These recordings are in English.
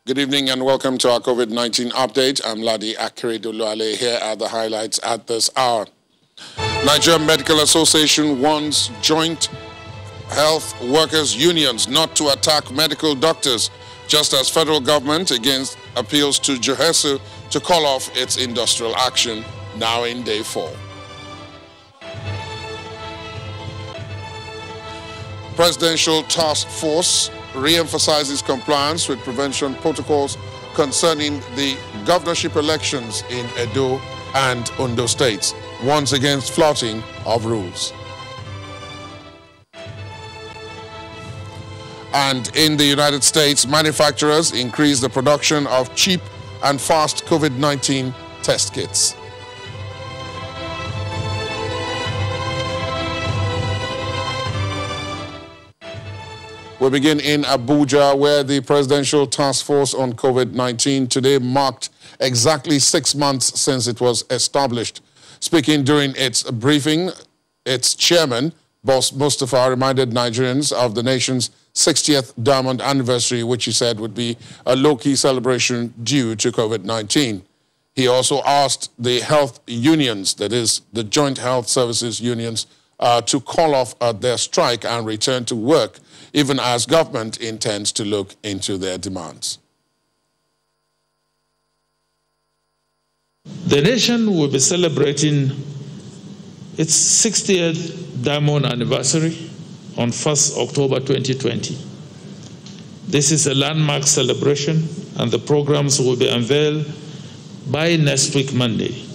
Good evening and welcome to our COVID-19 update. I'm Ladi Akeredoluale. Here are the highlights at this hour. Nigerian Medical Association warns joint health workers unions not to attack medical doctors, just as federal government against appeals to Johesu to call off its industrial action, now in day 4. Presidential Task Force re-emphasizes compliance with prevention protocols concerning the governorship elections in Edo and Ondo states, warns against flouting of rules. And in the United States, manufacturers increase the production of cheap and fast COVID-19 test kits. We begin in Abuja, where the Presidential Task Force on COVID-19 today marked exactly 6 months since it was established. Speaking during its briefing, its chairman, Boss Mustafa, reminded Nigerians of the nation's 60th diamond anniversary, which he said would be a low-key celebration due to COVID-19. He also asked the health unions, that is, the Joint Health Services Unions, to call off their strike and return to work, even as government intends to look into their demands. The nation will be celebrating its 60th diamond anniversary on 1st October 2020. This is a landmark celebration, and the programs will be unveiled by next week, Monday.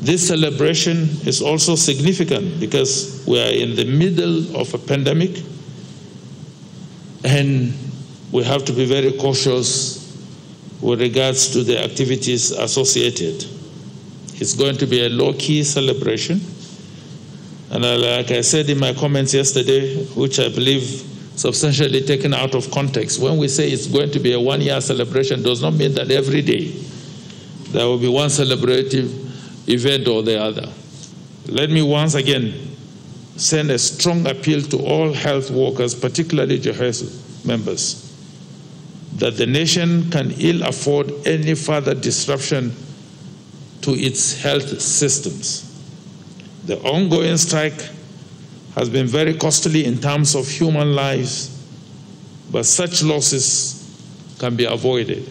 This celebration is also significant because we are in the middle of a pandemic, and we have to be very cautious with regards to the activities associated. It's going to be a low-key celebration. And like I said in my comments yesterday, which I believe substantially taken out of context, when we say it's going to be a one-year celebration, does not mean that every day there will be one celebrative event or the other. Let me once again send a strong appeal to all health workers, particularly Johesu members, that the nation can ill afford any further disruption to its health systems. The ongoing strike has been very costly in terms of human lives, but such losses can be avoided.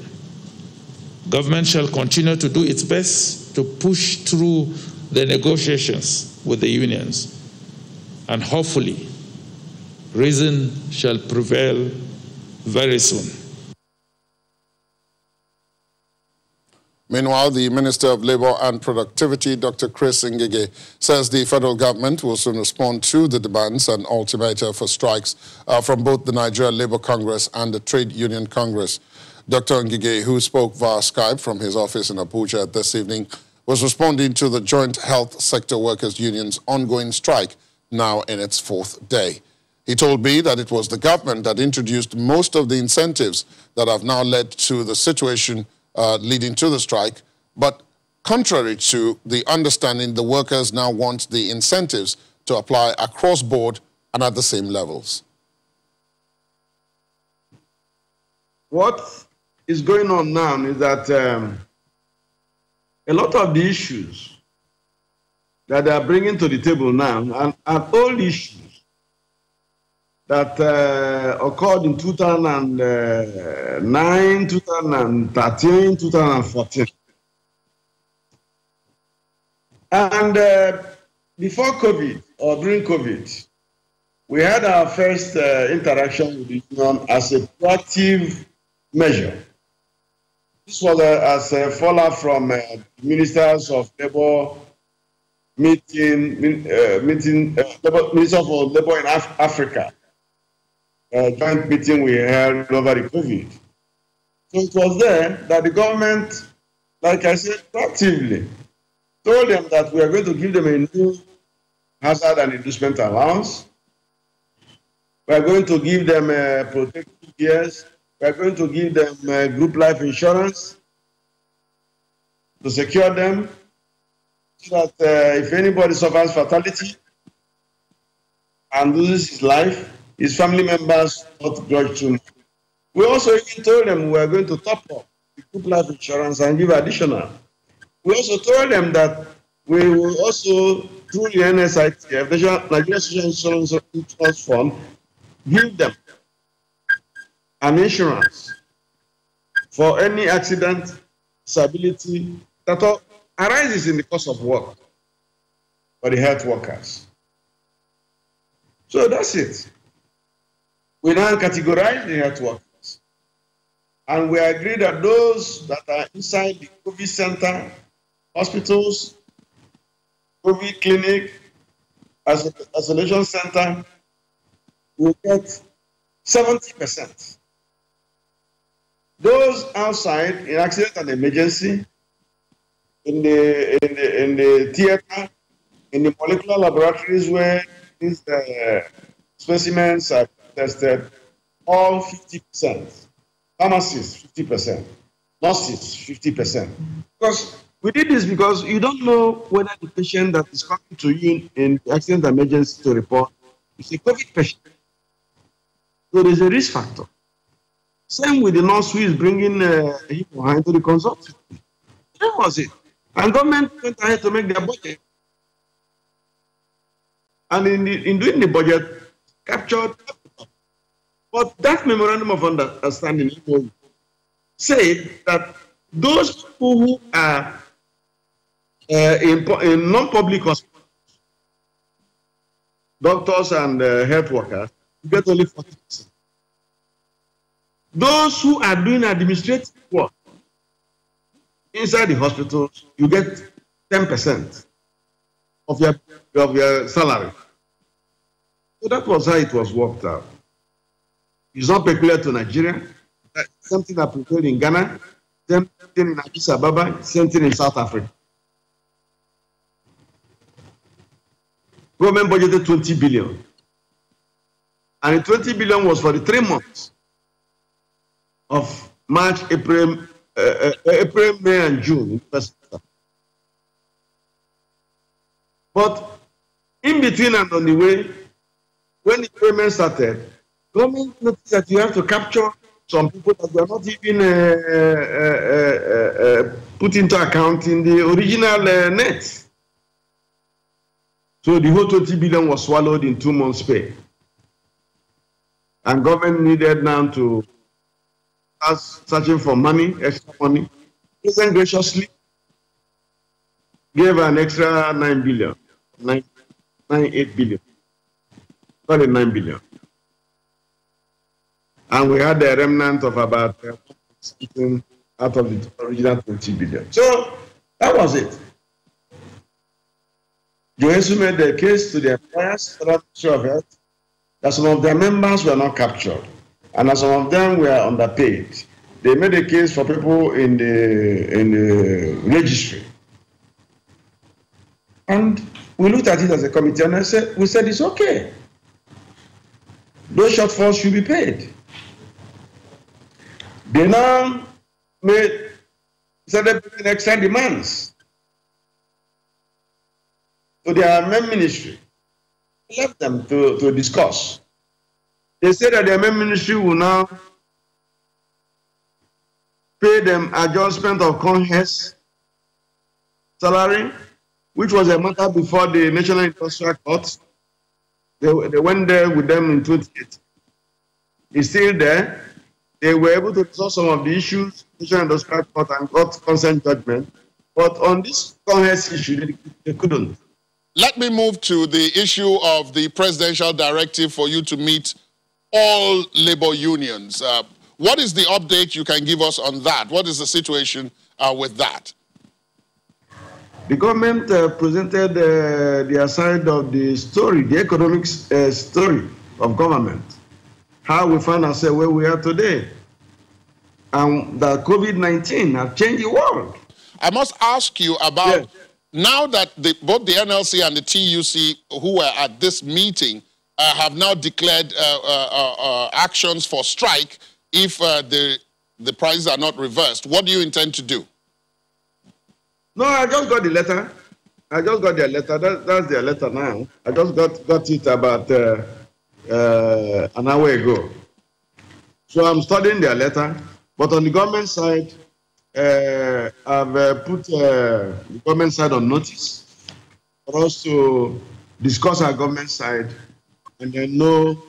Government shall continue to do its best to push through the negotiations with the unions, and hopefully reason shall prevail very soon. Meanwhile, the Minister of Labour and Productivity, Dr. Chris Ngige, says the federal government will soon respond to the demands and ultimatum for strikes from both the Nigerian Labour Congress and the Trade Union Congress. Dr. Ngige, who spoke via Skype from his office in Abuja this evening, was responding to the Joint Health Sector Workers Union's ongoing strike, now in its 4th day. He told me that it was the government that introduced most of the incentives that have now led to the situation leading to the strike, but contrary to the understanding, the workers now want the incentives to apply across board and at the same levels. What is going on now is that a lot of the issues that they are bringing to the table now are old issues that occurred in 2009, 2013, 2014. And before COVID, or during COVID, we had our first interaction with the union as a proactive measure. This was as a fallout from Ministers of Labour Minister for Labour in Africa. Joint meeting we held over the COVID. So it was there that the government, like I said, proactively told them that we are going to give them a new hazard and inducement allowance. We are going to give them protective years. We are going to give them group life insurance to secure them, so that if anybody suffers fatality and loses his life, his family members not grudge too much. We also even told them we were going to top up the group life insurance and give additional. We also told them that we will also, through the NSITF, Nigerian Social Insurance Fund, give them an insurance for any accident, disability that arises in the course of work for the health workers. So that's it. We now categorize the health workers, and we agree that those that are inside the COVID center, hospitals, COVID clinic, isolation center, will get 70%. Those outside in accident and emergency, in the theater, in the molecular laboratories where these specimens are tested, all 50%. Pharmacists, 50%. Nurses, 50%. Because we did this because you don't know whether the patient that is coming to you in the accident emergency to report is a COVID patient. So there's a risk factor. Same with the nurse who is bringing him or her into the consultant. That was it. And government went ahead to make their budget. And in doing the budget, captured. But that memorandum of understanding said that those people who are in non-public hospitals, doctors and health workers, get only 40%. Those who are doing administrative work inside the hospitals, you get 10% of your salary. So that was how it was worked out. It's not peculiar to Nigeria. Something that prevailed in Ghana, same thing in Addis Ababa, same thing in South Africa. Government budgeted 20 billion. And the 20 billion was for the 3 months of March, April, May, and June in the first quarter. But in between and on the way, when the payment started, government noticed that you have to capture some people that were not even put into account in the original net. So the whole 20 billion was swallowed in 2 months' pay. And government needed now to start searching for money, extra money. President graciously gave an extra 9 billion, 8 billion, not 9 billion. And we had a remnant of about something out of the original 20 billion. So that was it. Joesu made the case to the employers, Federal Ministry of Health, that some of their members were not captured, and that some of them were underpaid. They made a case for people in the registry. And we looked at it as a committee, and we said it's okay. Those shortfalls should be paid. They now started putting extra demands to their main ministry. We left them to discuss. They said that their main ministry will now pay them adjustment of Congress salary, which was a matter before the National Industrial Court. They went there with them in 2018. It's still there. They were able to resolve some of the issues, National Industrial Court, and got consent judgment. But on this Congress issue, they couldn't. Let me move to the issue of the presidential directive for you to meet all labor unions. What is the update you can give us on that? What is the situation with that? The government presented their side of the story, the economic story of government. How we find ourselves where we are today. And that COVID-19 has changed the world. I must ask you about, now that both the NLC and the TUC who were at this meeting have now declared actions for strike if the prices are not reversed. What do you intend to do? No, I just got the letter. I just got their letter. That's their letter now. I just got it about an hour ago. So I'm studying their letter, but on the government side, I've put the government side on notice for us to discuss our government side and then know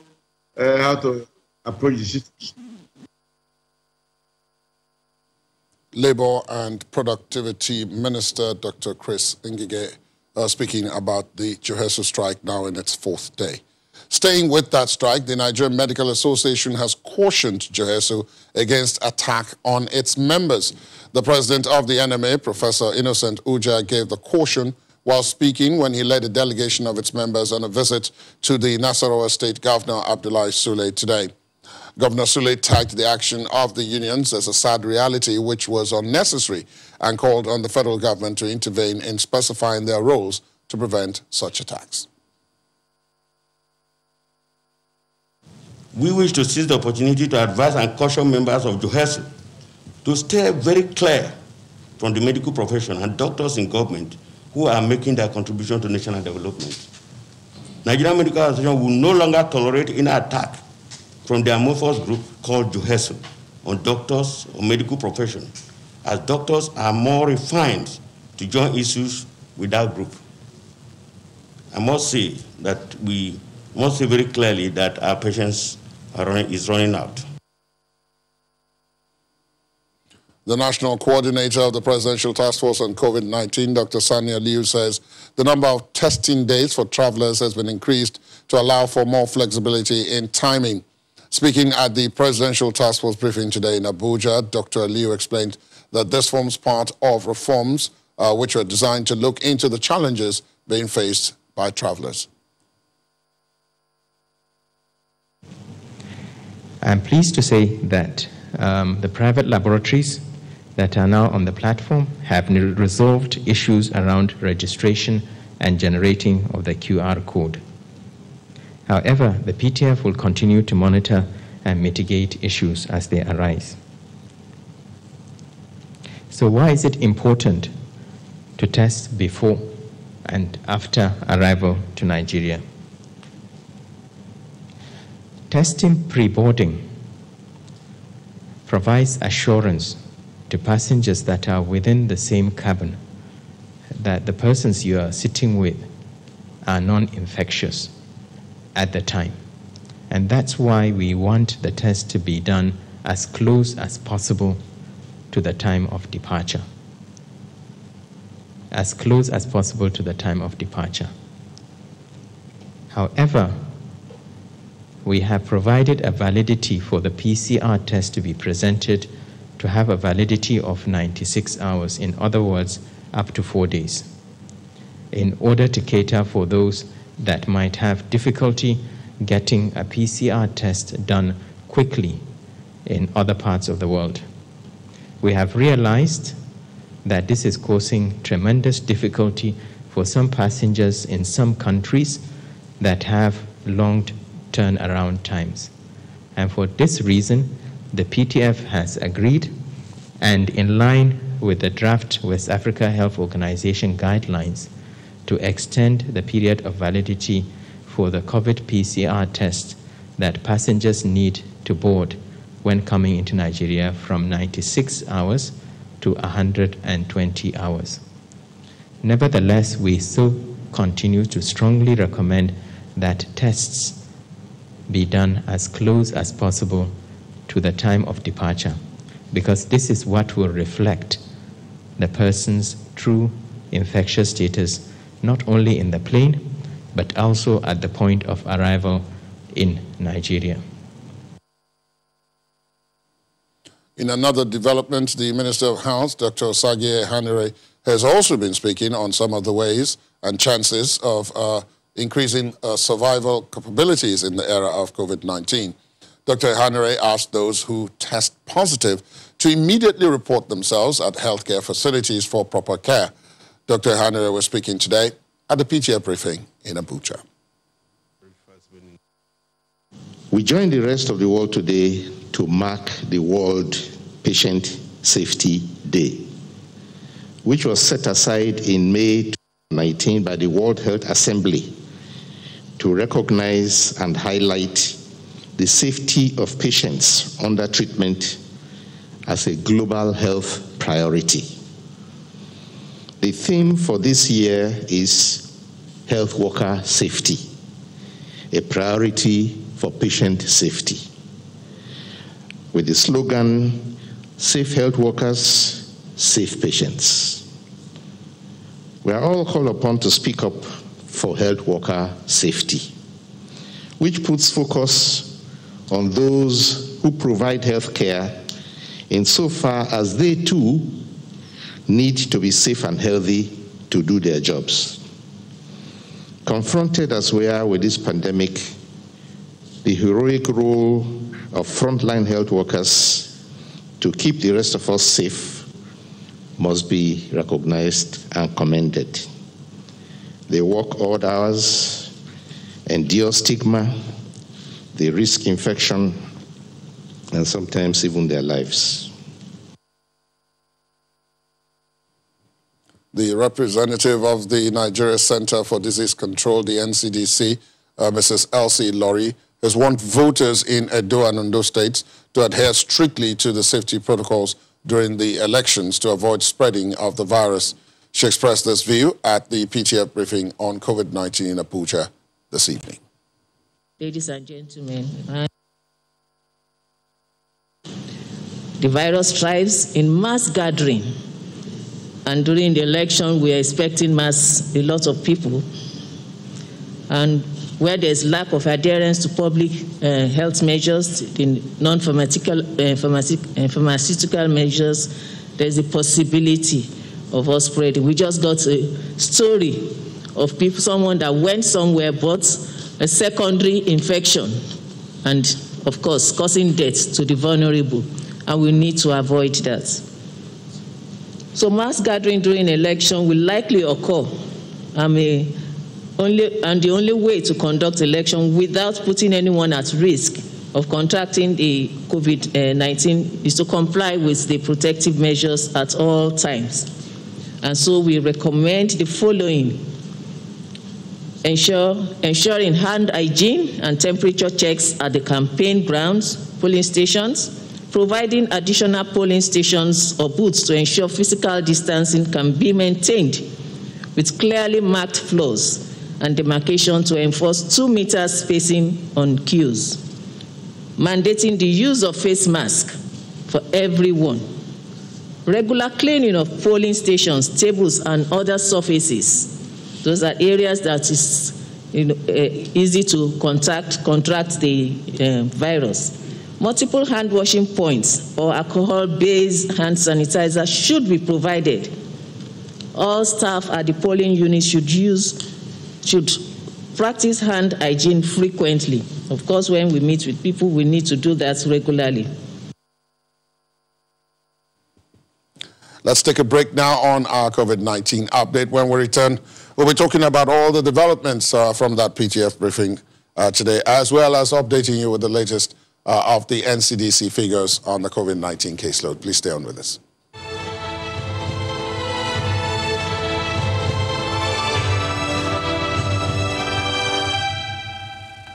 how to approach the situation. Labour and Productivity Minister Dr. Chris Ngige speaking about the Joheso strike now in its 4th day. Staying with that strike, the Nigerian Medical Association has cautioned Joheso against attack on its members. The president of the NMA, Professor Innocent Uja, gave the caution while speaking when he led a delegation of its members on a visit to the Nasarawa State Governor Abdullahi Sule today. Governor Sule tagged the action of the unions as a sad reality which was unnecessary and called on the federal government to intervene in specifying their roles to prevent such attacks. We wish to seize the opportunity to advise and caution members of Joheso to stay very clear from the medical profession and doctors in government who are making their contribution to national development. Nigerian Medical Association will no longer tolerate any attack from the amorphous group called Joheso on doctors or medical profession, as doctors are more refined to join issues with that group. I must say that we must say very clearly that our patience is running out. The National Coordinator of the Presidential Task Force on COVID-19, Dr. Sania Liu, says the number of testing days for travelers has been increased to allow for more flexibility in timing. Speaking at the Presidential Task Force briefing today in Abuja, Dr. Liu explained that this forms part of reforms which are designed to look into the challenges being faced by travelers. I'm pleased to say that the private laboratories that are now on the platform have resolved issues around registration and generating of the QR code. However, the PTF will continue to monitor and mitigate issues as they arise. So why is it important to test before and after arrival to Nigeria? Testing pre-boarding provides assurance to passengers that are within the same cabin that the persons you are sitting with are non-infectious at the time. And that's why we want the test to be done as close as possible to the time of departure. As close as possible to the time of departure. However, we have provided a validity for the PCR test to be presented to have a validity of 96 hours, in other words, up to 4 days, in order to cater for those that might have difficulty getting a PCR test done quickly in other parts of the world. We have realized that this is causing tremendous difficulty for some passengers in some countries that have long turnaround times. And for this reason, the PTF has agreed, and in line with the draft West Africa Health Organization guidelines, to extend the period of validity for the COVID PCR test that passengers need to board when coming into Nigeria from 96 hours to 120 hours. Nevertheless, we still continue to strongly recommend that tests be done as close as possible to the time of departure, because this is what will reflect the person's true infectious status, not only in the plane, but also at the point of arrival in Nigeria. In another development, the Minister of Health, Dr. Osagie Ehanire, has also been speaking on some of the ways and chances of increasing survival capabilities in the era of COVID-19. Dr. Ehanire asked those who test positive to immediately report themselves at healthcare facilities for proper care. Dr. Ehanire was speaking today at the PTF briefing in Abuja. We join the rest of the world today to mark the World Patient Safety Day, which was set aside in May 2019 by the World Health Assembly to recognize and highlight the safety of patients under treatment as a global health priority. The theme for this year is health worker safety, a priority for patient safety, with the slogan, safe health workers, safe patients. We are all called upon to speak up for health worker safety, which puts focus on those who provide health care insofar as they too need to be safe and healthy to do their jobs. Confronted as we are with this pandemic, the heroic role of frontline health workers to keep the rest of us safe must be recognized and commended. They work odd hours, endure stigma, they risk infection, and sometimes even their lives. The representative of the Nigeria Center for Disease Control, the NCDC, Mrs. Elsie Laurie, has warned voters in Edo and Ondo states to adhere strictly to the safety protocols during the elections to avoid spreading of the virus. She expressed this view at the PTF briefing on COVID-19 in Abuja this evening. Ladies and gentlemen, the virus thrives in mass gathering, and during the election we are expecting a lot of people, and where there's lack of adherence to public health measures, in non-pharmaceutical measures, there's a possibility of us spreading. We just got a story of someone that went somewhere but a secondary infection, and of course causing death to the vulnerable, and we need to avoid that. So mass gathering during election will likely occur, and the only way to conduct election without putting anyone at risk of contracting the COVID-19 is to comply with the protective measures at all times. And so we recommend the following: ensuring hand hygiene and temperature checks at the campaign grounds, polling stations, providing additional polling stations or booths to ensure physical distancing can be maintained with clearly marked floors and demarcation to enforce 2 meters spacing on queues, mandating the use of face mask for everyone, regular cleaning of polling stations, tables, and other surfaces. Those are areas that is easy to contract the virus. Multiple hand washing points or alcohol-based hand sanitizer should be provided. All staff at the polling units should practice hand hygiene frequently. Of course, when we meet with people, we need to do that regularly. Let's take a break now on our COVID-19 update. When we return, we'll be talking about all the developments from that PTF briefing today, as well as updating you with the latest of the NCDC figures on the COVID-19 caseload. Please stay on with us.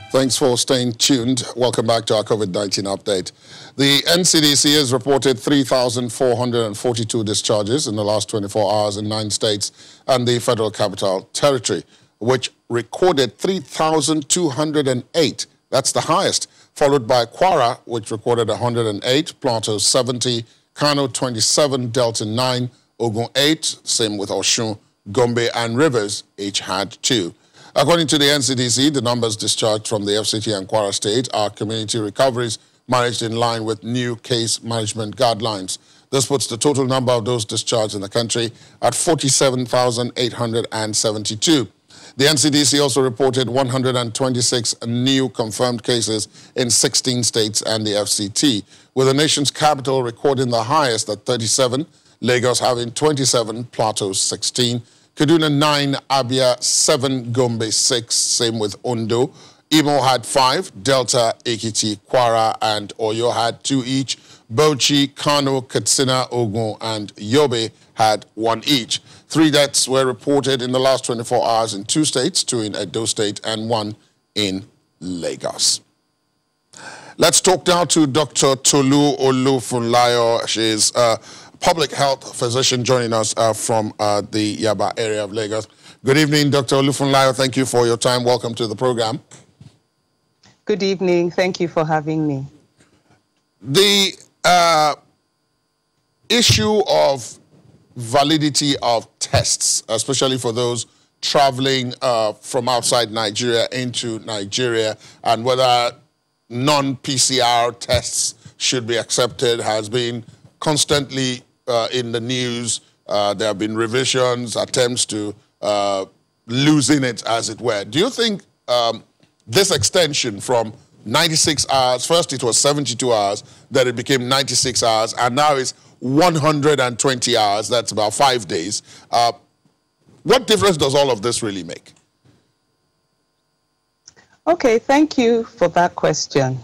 Thanks for staying tuned. Welcome back to our COVID-19 update. The NCDC has reported 3,442 discharges in the last 24 hours in 9 states and the Federal Capital Territory, which recorded 3,208. That's the highest, followed by Kwara, which recorded 108, Plateau 70, Kano 27, Delta 9, Ogun 8, same with Osun, Gombe and Rivers, each had 2. According to the NCDC, the numbers discharged from the FCT and Kwara State are community recoveries managed in line with new case management guidelines. This puts the total number of those discharged in the country at 47,872. The NCDC also reported 126 new confirmed cases in 16 states and the FCT, with the nation's capital recording the highest at 37, Lagos having 27, Plateau 16, Kaduna 9, Abia 7, Gombe 6, same with Ondo. Imo had 5, Delta, Ekiti, Kwara, and Oyo had 2 each. Bauchi, Kano, Katsina, Ogun, and Yobe had 1 each. 3 deaths were reported in the last 24 hours in 2 states, 2 in Edo State and 1 in Lagos. Let's talk now to Dr. Tulu Olufun. She's a public health physician joining us from the Yaba area of Lagos. Good evening, Dr. Olufun. Thank you for your time. Welcome to the program. Good evening. Thank you for having me. The issue of validity of tests, especially for those traveling from outside Nigeria into Nigeria, and whether non-PCR tests should be accepted, has been constantly in the news. There have been revisions, attempts to loosen it, as it were. Do you think this extension from 96 hours, first it was 72 hours, then it became 96 hours, and now it's 120 hours, that's about 5 days. What difference does all of this really make? Okay, thank you for that question.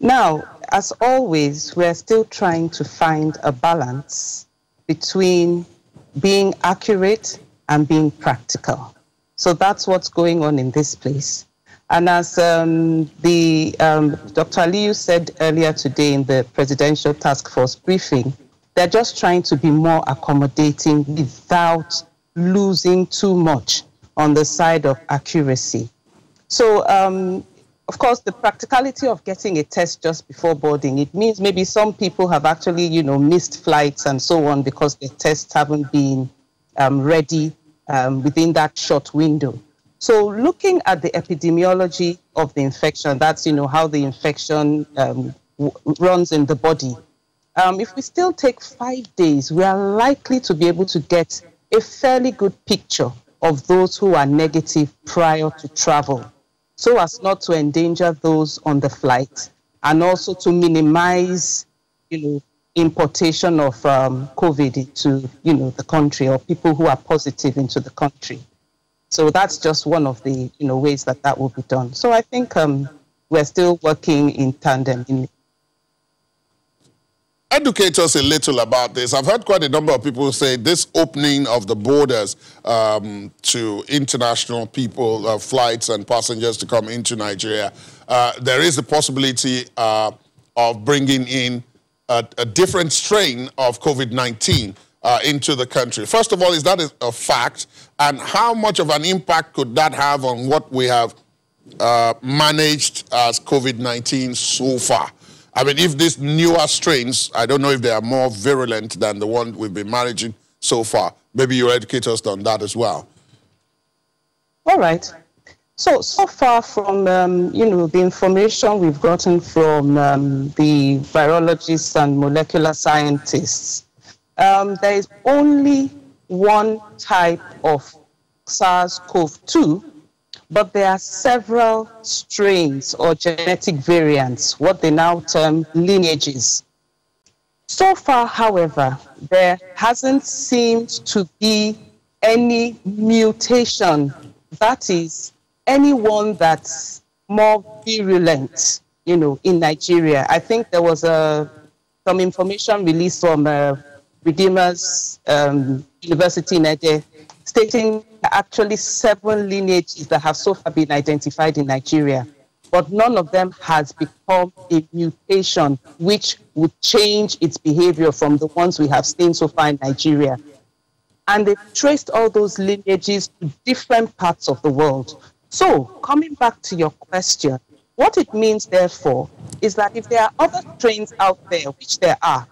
Now, as always, we're still trying to find a balance between being accurate and being practical. So that's what's going on in this place. And as Dr. Aliyu said earlier today in the Presidential Task Force briefing, they're just trying to be more accommodating without losing too much on the side of accuracy. So, of course, the practicality of getting a test just before boarding, it means maybe some people have actually, missed flights and so on because the tests haven't been ready within that short window. So looking at the epidemiology of the infection, that's, how the infection runs in the body. If we still take 5 days, we are likely to be able to get a fairly good picture of those who are negative prior to travel, so as not to endanger those on the flight, and also to minimize, importation of COVID into, the country, or people who are positive into the country. So that's just one of the, ways that will be done. So I think we're still working in tandem. Educate us a little about this. I've heard quite a number of people say this opening of the borders to international people, flights and passengers to come into Nigeria, there is a possibility of bringing in a different strain of COVID-19 into the country. First of all, is that a fact? And how much of an impact could that have on what we have managed as COVID-19 so far? I mean, if these newer strains, I don't know if they are more virulent than the one we've been managing so far. Maybe you educate us on that as well. All right. So far from, the information we've gotten from the virologists and molecular scientists, there is only one type of SARS-CoV-2, but there are several strains or genetic variants, what they now term lineages. So far, however, there hasn't seemed to be any mutation, that is, anyone that's more virulent, in Nigeria. I think there was some information released from Redeemers University in Ede, stating actually 7 lineages that have so far been identified in Nigeria, but none of them has become a mutation which would change its behavior from the ones we have seen so far in Nigeria. And they've traced all those lineages to different parts of the world. So, coming back to your question, what it means, therefore, is that if there are other strains out there, which there are,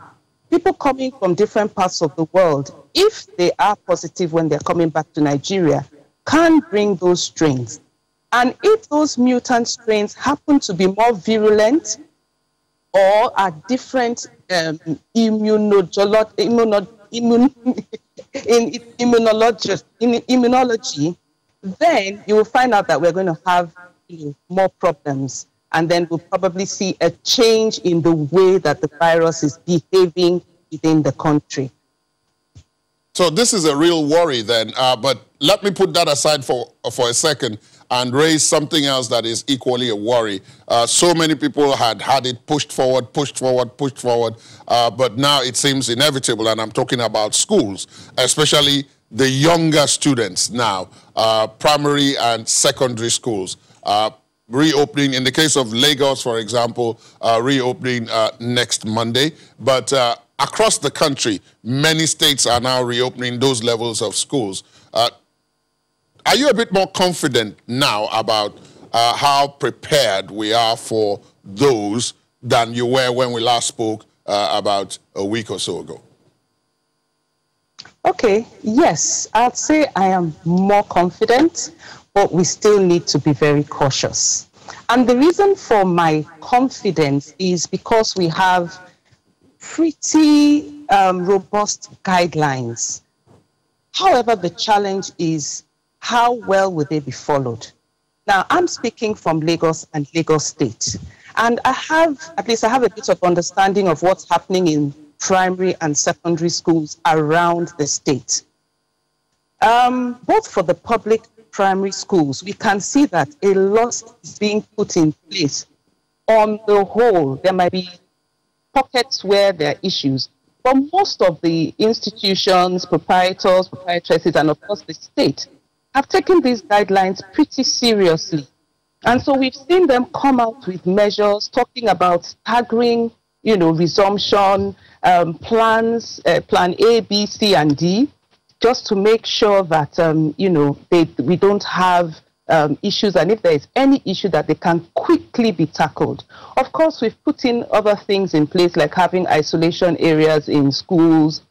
people coming from different parts of the world, if they are positive when they're coming back to Nigeria, can bring those strains. And if those mutant strains happen to be more virulent or are different in immunology, then you will find out that we're going to have more problems. And then we'll probably see a change in the way that the virus is behaving within the country. So this is a real worry then, but let me put that aside for a second and raise something else that is equally a worry. So many people had it pushed forward, but now it seems inevitable, and I'm talking about schools, especially the younger students now, primary and secondary schools. reopening, in the case of Lagos, for example, reopening next Monday. But across the country, many states are now reopening those levels of schools. Are you a bit more confident now about how prepared we are for those than you were when we last spoke about a week or so ago? Okay, yes, I'd say I am more confident, but we still need to be very cautious. And the reason for my confidence is because we have pretty robust guidelines. However, the challenge is how well will they be followed? Now, I'm speaking from Lagos and Lagos State, and I have a bit of understanding of what's happening in primary and secondary schools around the state. Both for the public primary schools, we can see that a lot is being put in place. On the whole, there might be pockets where there are issues, but most of the institutions, proprietors, proprietresses, and of course the state have taken these guidelines pretty seriously. And so we've seen them come out with measures talking about staggering, resumption, plans, plan A, B, C, and D, just to make sure that, we don't have issues, and if there is any issue, that they can quickly be tackled. Of course, we've put in other things in place, like having isolation areas in schools,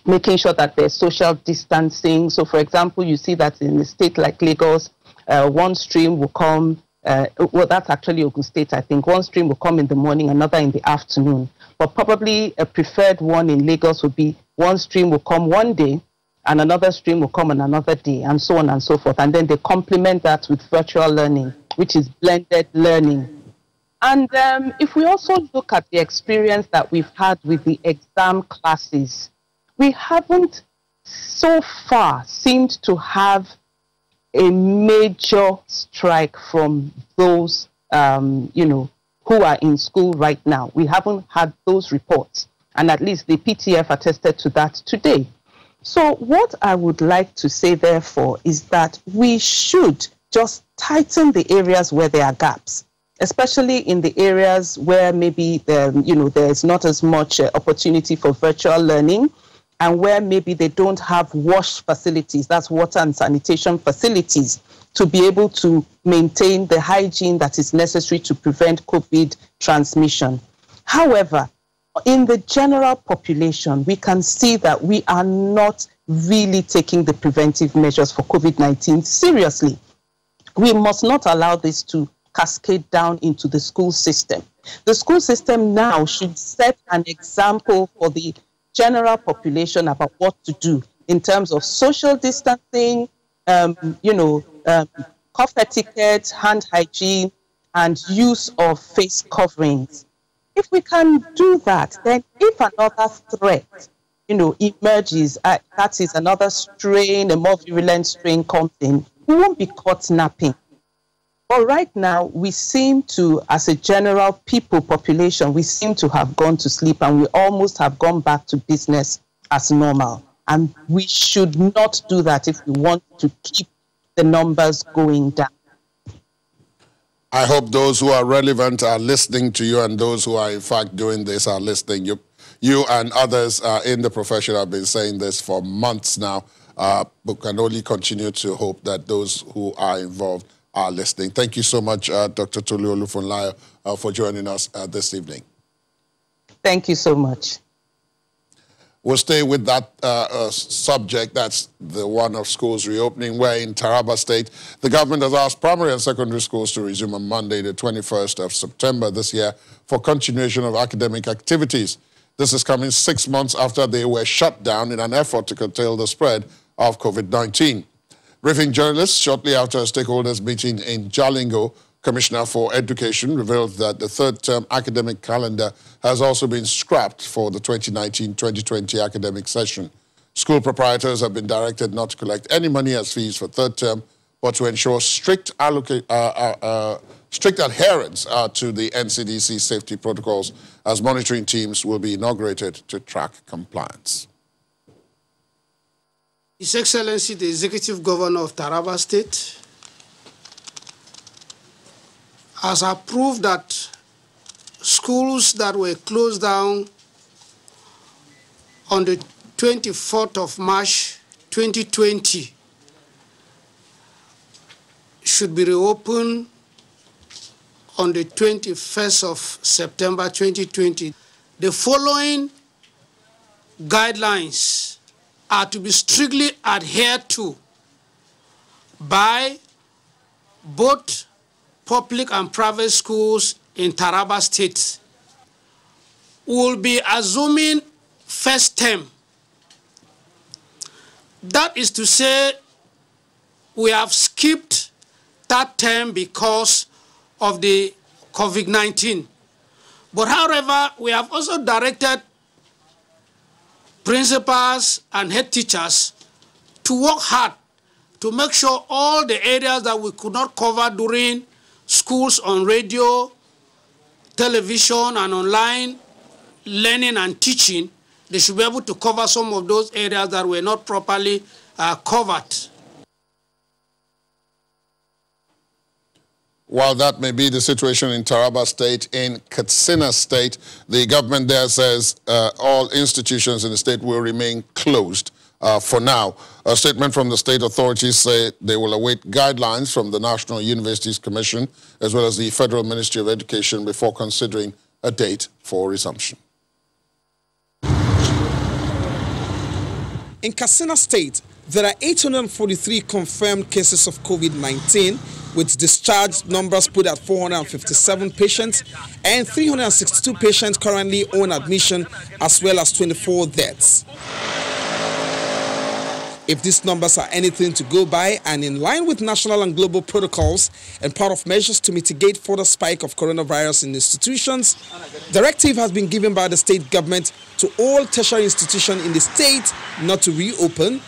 making sure that there's social distancing. So, for example, you see that in a state like Lagos, one stream will come, well, that's actually Ogun State, I think. One stream will come in the morning, another in the afternoon. But probably a preferred one in Lagos would be one stream will come one day, and another stream will come on another day, and so on and so forth. And then they complement that with virtual learning, which is blended learning. And if we also look at the experience that we've had with the exam classes, we haven't so far seemed to have a major strike from those, who are in school right now. We haven't had those reports, and at least the PTF attested to that today. So what I would like to say, therefore, is that we should just tighten the areas where there are gaps, especially in the areas where maybe there's not as much opportunity for virtual learning, and where maybe they don't have wash facilities, that's water and sanitation facilities, to be able to maintain the hygiene that is necessary to prevent COVID transmission. However, in the general population, we can see that we are not really taking the preventive measures for COVID-19 seriously. We must not allow this to cascade down into the school system. The school system now should set an example for the general population about what to do in terms of social distancing, cough etiquette, hand hygiene, and use of face coverings. If we can do that, then if another threat, emerges, that is another strain, a more virulent strain comes in, we won't be caught napping. But right now, we seem to, as a general population, we seem to have gone to sleep, and we almost have gone back to business as normal. And we should not do that if we want to keep the numbers going down. I hope those who are relevant are listening to you, and those who are in fact doing this are listening. You and others in the profession have been saying this for months now, but can only continue to hope that those who are involved are listening. Thank you so much, Dr. Tulu Olufun, for joining us this evening. Thank you so much. We'll stay with that subject. That's the one of schools reopening, where in Taraba State, the government has asked primary and secondary schools to resume on Monday, the 21st of September this year, for continuation of academic activities. This is coming 6 months after they were shut down in an effort to curtail the spread of COVID-19. Briefing journalists shortly after a stakeholders meeting in Jalingo, Commissioner for Education revealed that the third-term academic calendar has also been scrapped for the 2019-2020 academic session. School proprietors have been directed not to collect any money as fees for third term, but to ensure strict adherence to the NCDC safety protocols, as monitoring teams will be inaugurated to track compliance. His Excellency, the Executive Governor of Taraba State, has approved that schools that were closed down on the 24th of March 2020 should be reopened on the 21st of September 2020. The following guidelines are to be strictly adhered to by both public and private schools in Taraba State. We will be assuming first term. That is to say, we have skipped that term because of the COVID-19. But however, we have also directed principals and head teachers to work hard to make sure all the areas that we could not cover during schools on radio, television, and online learning and teaching, they should be able to cover some of those areas that were not properly covered. While that may be the situation in Taraba State, in Katsina State, the government there says all institutions in the state will remain closed for now. A statement from the state authorities say they will await guidelines from the National Universities Commission as well as the Federal Ministry of Education before considering a date for resumption. In Katsina State, there are 843 confirmed cases of COVID-19, with discharged numbers put at 457 patients and 362 patients currently on admission, as well as 24 deaths. If these numbers are anything to go by and in line with national and global protocols and part of measures to mitigate further spike of coronavirus in institutions, directive has been given by the state government to all tertiary institutions in the state not to reopen,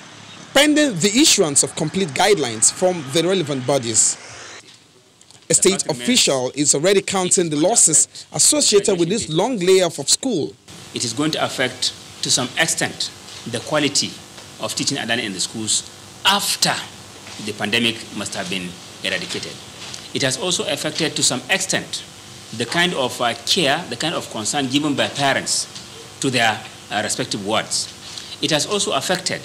pending the issuance of complete guidelines from the relevant bodies. A state official is already counting the losses associated with this long layoff of school. It is going to affect, to some extent, the quality of teaching and learning in the schools after the pandemic must have been eradicated. It has also affected, to some extent, the kind of care, the kind of concern given by parents to their respective wards. It has also affected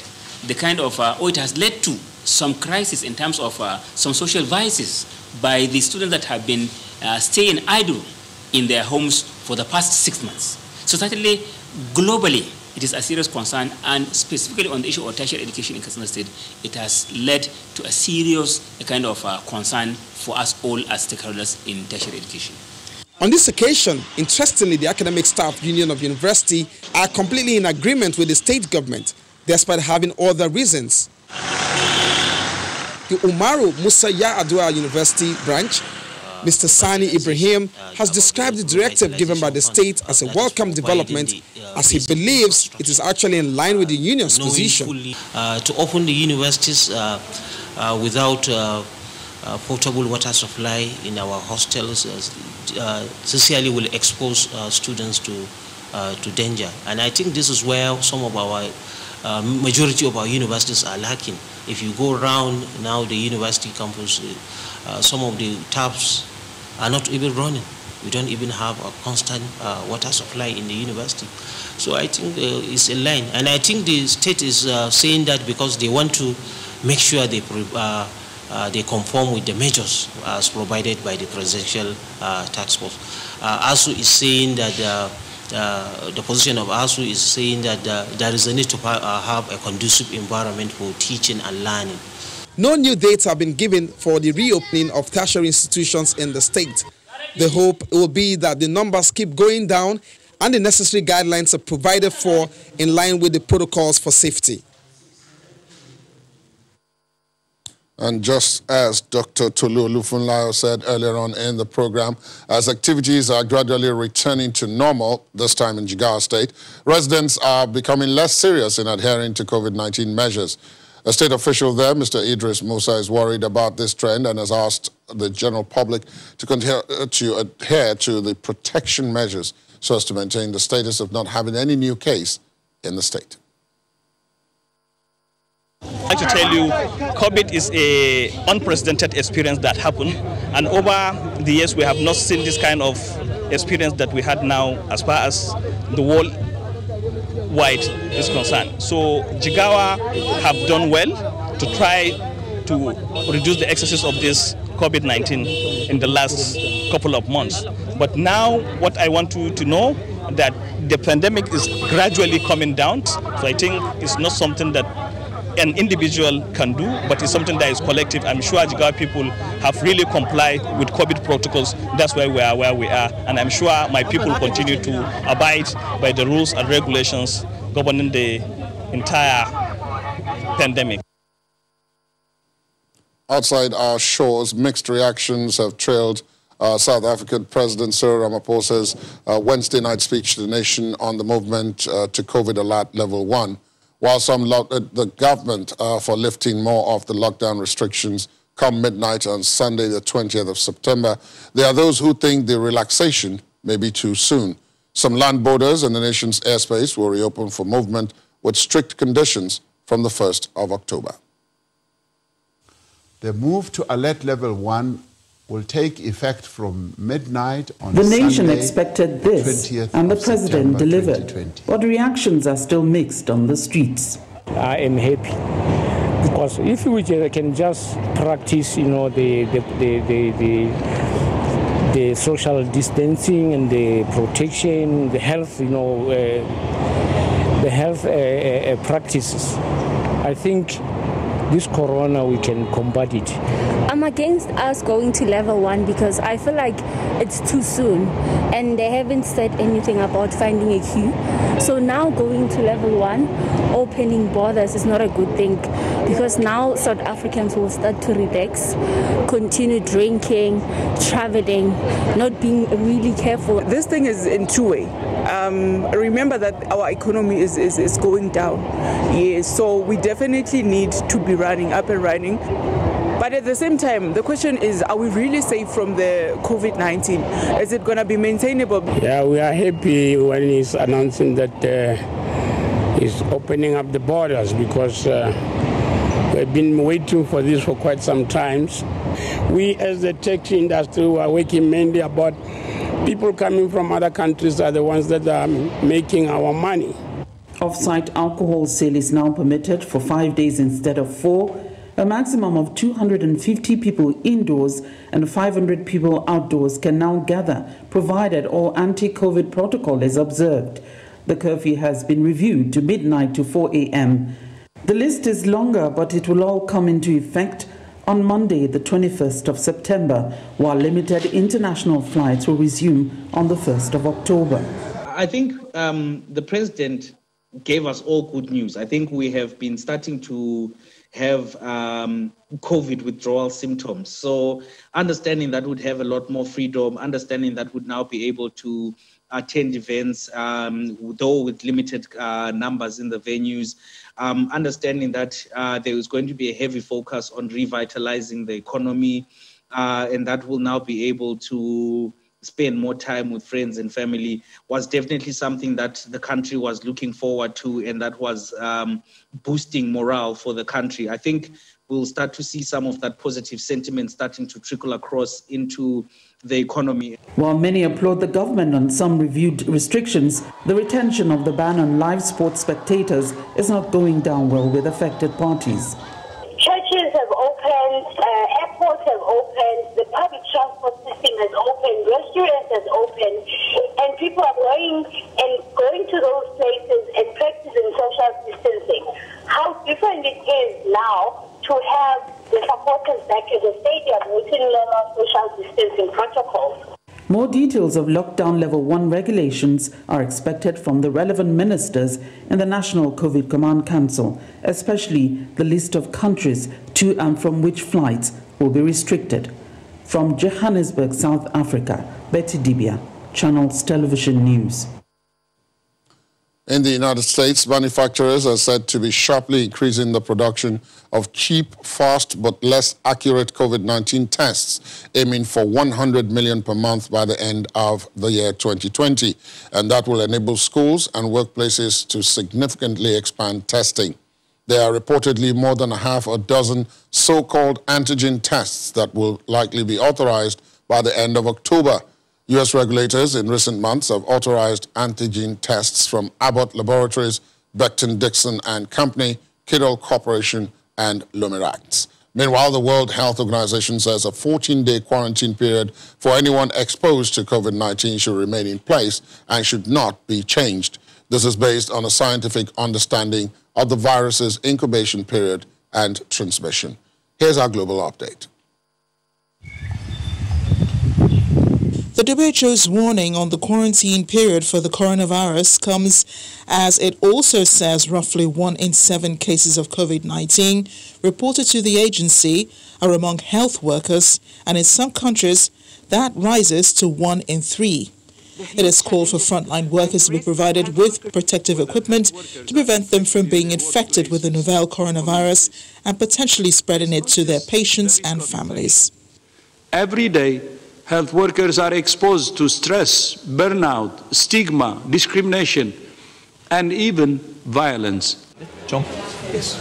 the kind of, or it has led to some crisis in terms of some social vices by the students that have been staying idle in their homes for the past 6 months. So certainly, globally, it is a serious concern, and specifically on the issue of tertiary education in Katsina State, it has led to a serious kind of concern for us all as stakeholders in tertiary education. On this occasion, interestingly, the Academic Staff Union of University are completely in agreement with the state government, despite having other reasons. The Umaru Musa Yar'Adua University branch, Mr. Sani Ibrahim, has described the directive given by the state as a welcome development, as he believes it is actually in line with the union's position. To open the universities without potable water supply in our hostels sincerely will expose students to danger. And I think this is where some of our majority of our universities are lacking. If you go around now the university campus, some of the taps are not even running. We don't even have a constant water supply in the university. So I think it's a line. And I think the state is saying that because they want to make sure they conform with the measures as provided by the presidential task force. ASU is saying that the position of ASU is saying that there is a need to have a conducive environment for teaching and learning. No new dates have been given for the reopening of tertiary institutions in the state. The hope will be that the numbers keep going down and the necessary guidelines are provided for in line with the protocols for safety. And just as Dr. Tulu Olufun said earlier on in the program, as activities are gradually returning to normal, this time in Jigawa State, residents are becoming less serious in adhering to COVID-19 measures. A state official there, Mr. Idris Musa, is worried about this trend and has asked the general public to continue to adhere to the protection measures so as to maintain the status of not having any new case in the state. I'd like to tell you, COVID is an unprecedented experience that happened, and over the years we have not seen this kind of experience that we had now as far as the worldwide is concerned. So Jigawa have done well to try to reduce the excesses of this COVID-19 in the last couple of months. But now what I want you to know that the pandemic is gradually coming down. So I think it's not something that an individual can do, but it's something that is collective. I'm sure Jigawa people have really complied with COVID protocols. That's why we are where we are. And I'm sure my people continue to abide by the rules and regulations governing the entire pandemic. Outside our shores, mixed reactions have trailed South African President Cyril Ramaphosa's Wednesday night speech to the nation on the movement to COVID alert level 1. While some the government for lifting more of the lockdown restrictions come midnight on Sunday, the 20th of September, there are those who think the relaxation may be too soon. Some land borders in the nation's airspace will reopen for movement with strict conditions from the 1st of October. The move to alert level 1 will take effect from midnight on Sunday. The nation expected this, and the president delivered. But reactions are still mixed on the streets. I am happy because if we can just practice, the social distancing and the protection, the health, practices, I think this corona, we can combat it. I'm against us going to level 1 because I feel like it's too soon and they haven't said anything about finding a queue. So now going to level 1, opening borders is not a good thing because now South Africans will start to relax, continue drinking, traveling, not being really careful. This thing is in two-way. Remember that our economy is going down. Yes, so we definitely need to be running up and running. But at the same time, the question is, are we really safe from the COVID-19? Is it going to be maintainable? Yeah, we are happy when he's announcing that he's opening up the borders because we've been waiting for this for quite some time. We as the tech industry are working mainly about people coming from other countries are the ones that are making our money. Off-site alcohol sale is now permitted for 5 days instead of 4. A maximum of 250 people indoors and 500 people outdoors can now gather, provided all anti-COVID protocol is observed. The curfew has been reviewed to midnight to 4 a.m. The list is longer, but it will all come into effect on Monday, the 21st of September, while limited international flights will resume on the 1st of October. I think the president gave us all good news. I think we have been starting to have COVID withdrawal symptoms. So understanding that would have a lot more freedom, understanding that would now be able to attend events, though with limited numbers in the venues, understanding that there is going to be a heavy focus on revitalizing the economy, and that will now be able to spend more time with friends and family was definitely something that the country was looking forward to, and that was boosting morale for the country. I think we'll start to see some of that positive sentiment starting to trickle across into the economy. While many applaud the government on some reviewed restrictions, the retention of the ban on live sports spectators is not going down well with affected parties. Churches have opened, airports have opened, the public transport system has opened, restaurants has opened, and people are going to those places and practicing social distancing. How different it is now to have the supporters back at the stadium within level social distancing protocols. More details of lockdown level 1 regulations are expected from the relevant ministers in the National COVID Command Council, especially the list of countries to and from which flights will be restricted. From Johannesburg, South Africa, Betty Dibia, Channels Television News. In the United States, manufacturers are said to be sharply increasing the production of cheap, fast, but less accurate COVID-19 tests, aiming for 100 million per month by the end of the year 2020. And that will enable schools and workplaces to significantly expand testing. There are reportedly more than half a dozen so-called antigen tests that will likely be authorized by the end of October. U.S. regulators in recent months have authorized antigen tests from Abbott Laboratories, Becton Dickinson and Company, Kidal Corporation, and Lumirax. Meanwhile, the World Health Organization says a 14-day quarantine period for anyone exposed to COVID-19 should remain in place and should not be changed. This is based on a scientific understanding of the virus's incubation period and transmission. Here's our global update. The WHO's warning on the quarantine period for the coronavirus comes as it also says roughly 1 in 7 cases of COVID-19 reported to the agency are among health workers, and in some countries that rises to 1 in 3. It has called for frontline workers to be provided with protective equipment to prevent them from being infected with the novel coronavirus and potentially spreading it to their patients and families. Every day, health workers are exposed to stress, burnout, stigma, discrimination, and even violence. John? Yes.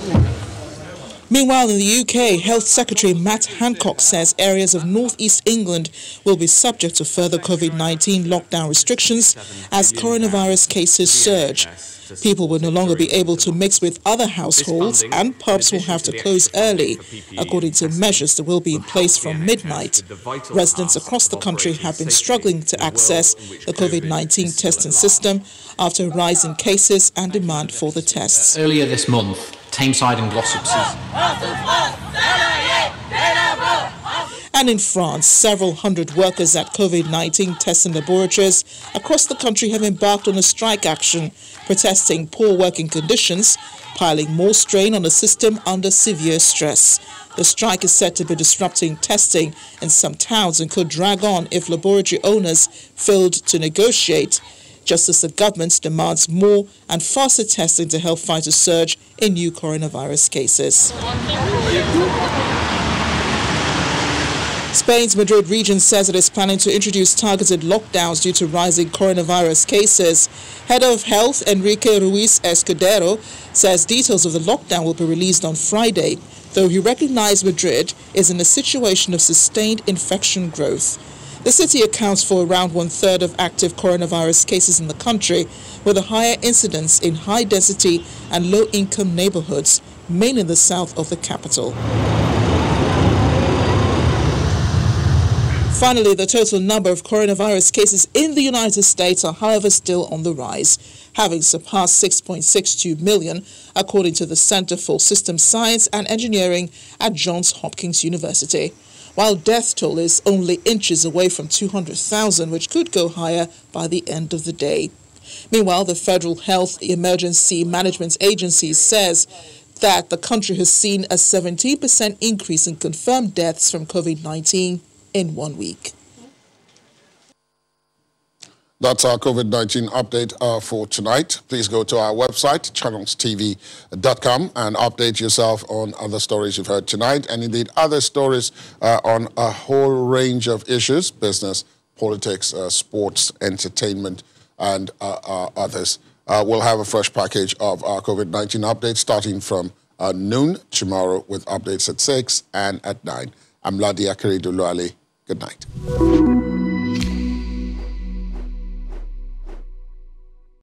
Meanwhile, in the UK, Health Secretary Matt Hancock says areas of northeast England will be subject to further COVID-19 lockdown restrictions as coronavirus cases surge. People will no longer be able to mix with other households, and pubs will have to close early, according to measures that will be in place from midnight. Residents across the country have been struggling to access the COVID-19 testing system after a rise in cases and demand for the tests. Earlier this month, Tameside and Glossop. And in France, several hundred workers at COVID-19 testing laboratories across the country have embarked on a strike action, protesting poor working conditions, piling more strain on the system under severe stress. The strike is said to be disrupting testing in some towns and could drag on if laboratory owners failed to negotiate, just as the government demands more and faster testing to help fight a surge in new coronavirus cases. Spain's Madrid region says it is planning to introduce targeted lockdowns due to rising coronavirus cases. Head of Health Enrique Ruiz Escudero says details of the lockdown will be released on Friday, though he recognized Madrid is in a situation of sustained infection growth. The city accounts for around 1/3 of active coronavirus cases in the country, with a higher incidence in high-density and low-income neighborhoods, mainly in the south of the capital. Finally, the total number of coronavirus cases in the United States are, however, still on the rise, having surpassed 6.62 million, according to the Center for Systems Science and Engineering at Johns Hopkins University, while death toll is only inches away from 200,000, which could go higher by the end of the day. Meanwhile, the Federal Health Emergency Management Agency says that the country has seen a 17% increase in confirmed deaths from COVID-19 in 1 week. That's our COVID-19 update for tonight. Please go to our website, channelstv.com, and update yourself on other stories you've heard tonight, and indeed other stories on a whole range of issues: business, politics, sports, entertainment, and others. We'll have a fresh package of our COVID-19 updates starting from noon tomorrow, with updates at 6 and at 9. I'm Ladi Akere Duluale. Good night.